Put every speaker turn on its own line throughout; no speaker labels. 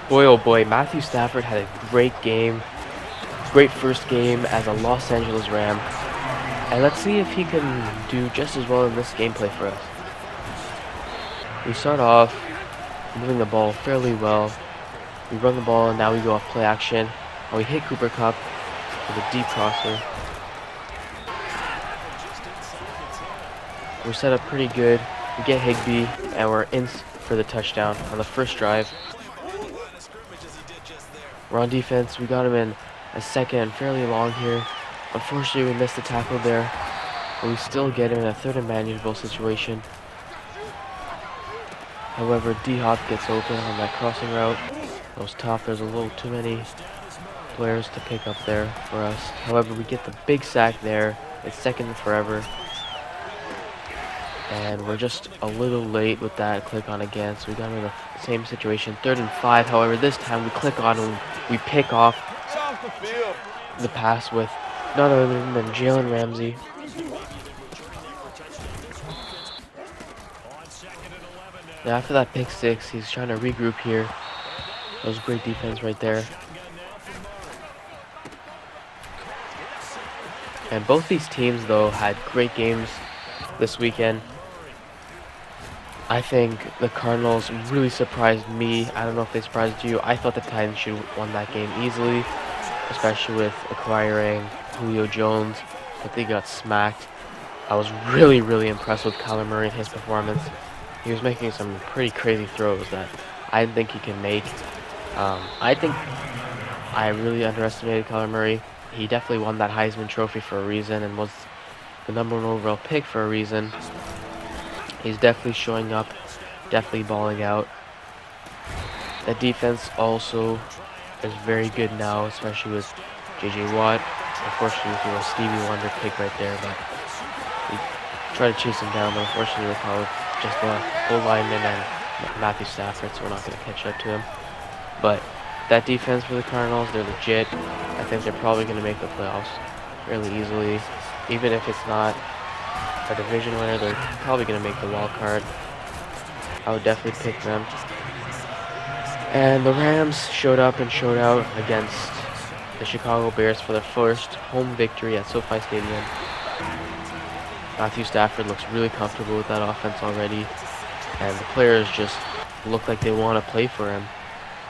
Boy, oh boy, Mathew Stafford had a great game, great first game as a Los Angeles Ram. And let's see if he can do just as well in this gameplay for us. We start off moving the ball fairly well. We run the ball and now we go off play action. And we hit Cooper Kupp with a deep crosser. We're set up pretty good. We get Higbee and we're in for the touchdown on the first drive. We're on defense. We got him in a second and fairly long here. Unfortunately, we missed the tackle there, but we still get him in a third and manageable situation. However, D-Hop gets open on that crossing route. That was tough. There's a little too many players to pick up there for us. However, we get the big sack there. It's second and forever. And we're just a little late with that click on again, so we got him in the same situation. 3rd and 5, however, this time we click on and we pick off the pass with none other than Jalen Ramsey. And after that pick 6, he's trying to regroup here. That was great defense right there. And both these teams, though, had great games this weekend. I think the Cardinals really surprised me. I don't know if they surprised you. I thought the Titans should have won that game easily, especially with acquiring Julio Jones, but they got smacked. I was really impressed with Kyler Murray and his performance. He was making some pretty crazy throws that I didn't think he could make. I think I really underestimated Kyler Murray. He definitely won that Heisman Trophy for a reason and was the #1 overall pick for a reason. He's definitely showing up, definitely balling out. The defense also is very good now, especially with J.J. Watt. Unfortunately, he was a Stevie Wonder pick right there, but we tried to chase him down, but unfortunately we're probably just the O-lineman and Mathew Stafford, so we're not going to catch up to him. But that defense for the Cardinals, they're legit. I think they're probably going to make the playoffs fairly easily, even if it's not a division winner. They're probably going to make the wild card. I would definitely pick them. And the Rams showed up and showed out against the Chicago Bears for their first home victory at SoFi Stadium. Mathew Stafford looks really comfortable with that offense already, and the players just look like they want to play for him.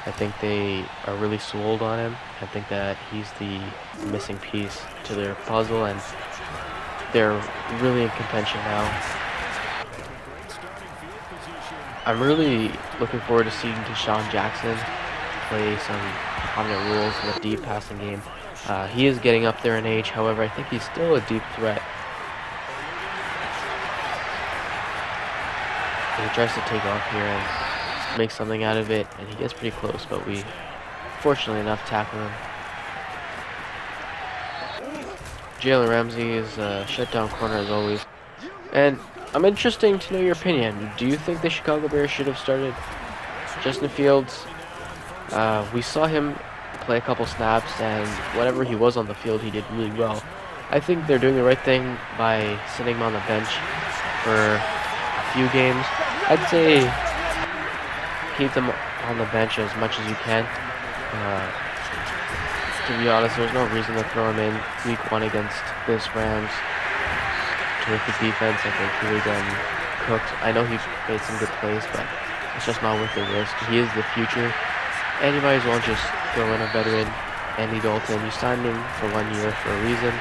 I think they are really sold on him. I think that he's the missing piece to their puzzle, and they're really in contention now. I'm really looking forward to seeing Deshaun Jackson play some prominent roles in the deep passing game. He is getting up there in age, however, I think he's still a deep threat. He tries to take off here and make something out of it, and he gets pretty close, but we, fortunately enough, tackle him. Jalen Ramsey is a shutdown corner as always. And I'm interested to know your opinion. Do you think the Chicago Bears should have started Justin Fields? We saw him play a couple snaps, and whenever he was on the field, he did really well. I think they're doing the right thing by sitting him on the bench for a few games. I'd say keep them on the bench as much as you can. To be honest, there's no reason to throw him in week 1 against this Rams. Terrific defense. I think he would have cooked. I know he made some good plays, but it's just not worth the risk. He is the future, and you might as well just throw in a veteran, Andy Dalton. You signed him for 1 year for a reason.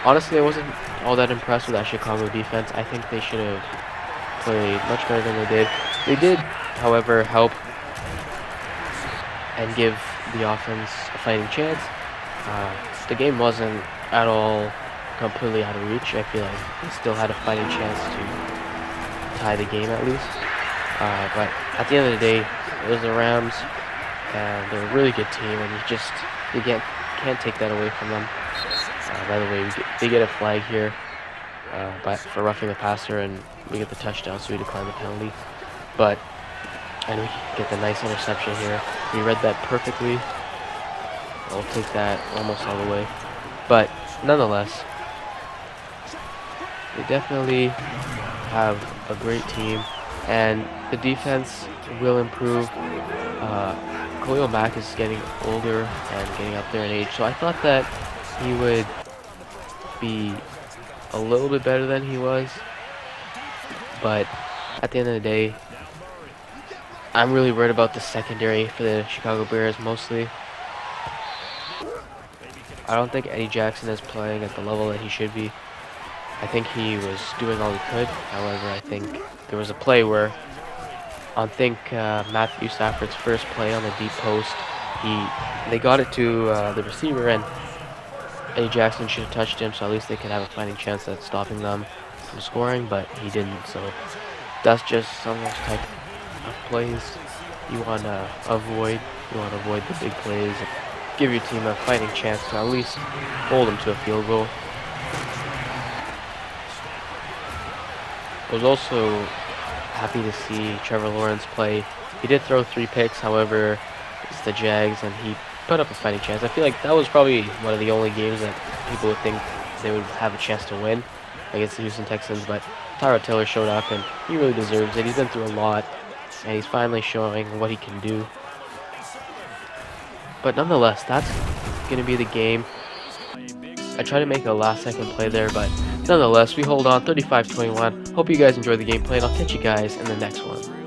Honestly, I wasn't all that impressed with that Chicago defense. I think they should have played much better than they did. They did, however, help and give the offense a fighting chance. The game wasn't at all completely out of reach. I feel like they still had a fighting chance to tie the game at least. But at the end of the day, it was the Rams, and they're a really good team, and you can't take that away from them. By the way, they get a flag here for roughing the passer, and we get the touchdown, so we decline the penalty. And we get the nice interception here. We read that perfectly. I'll take that almost all the way. But nonetheless, they definitely have a great team, and the defense will improve. Khalil Mack is getting older and getting up there in age, so I thought that he would be a little bit better than he was, but at the end of the day, I'm really worried about the secondary for the Chicago Bears mostly. I don't think Eddie Jackson is playing at the level that he should be. I think he was doing all he could. However, I think there was a play where on Matthew Stafford's first play on the deep post, they got it to the receiver, and Eddie Jackson should have touched him, so at least they could have a fighting chance at stopping them from scoring, but he didn't. So that's just some of those type of plays you want to avoid. You want to avoid the big plays and give your team a fighting chance to at least hold them to a field goal. I was also happy to see Trevor Lawrence play. He did throw 3 picks, however, it's the Jags, and he put up a fighting chance. I feel like that was probably one of the only games that people would think they would have a chance to win against the Houston Texans, but Tyrod Taylor showed up, and he really deserves it. He's been through a lot, and he's finally showing what he can do. But nonetheless, that's going to be the game. I tried to make a last-second play there, but nonetheless, we hold on 35-21. Hope you guys enjoyed the gameplay, and I'll catch you guys in the next one.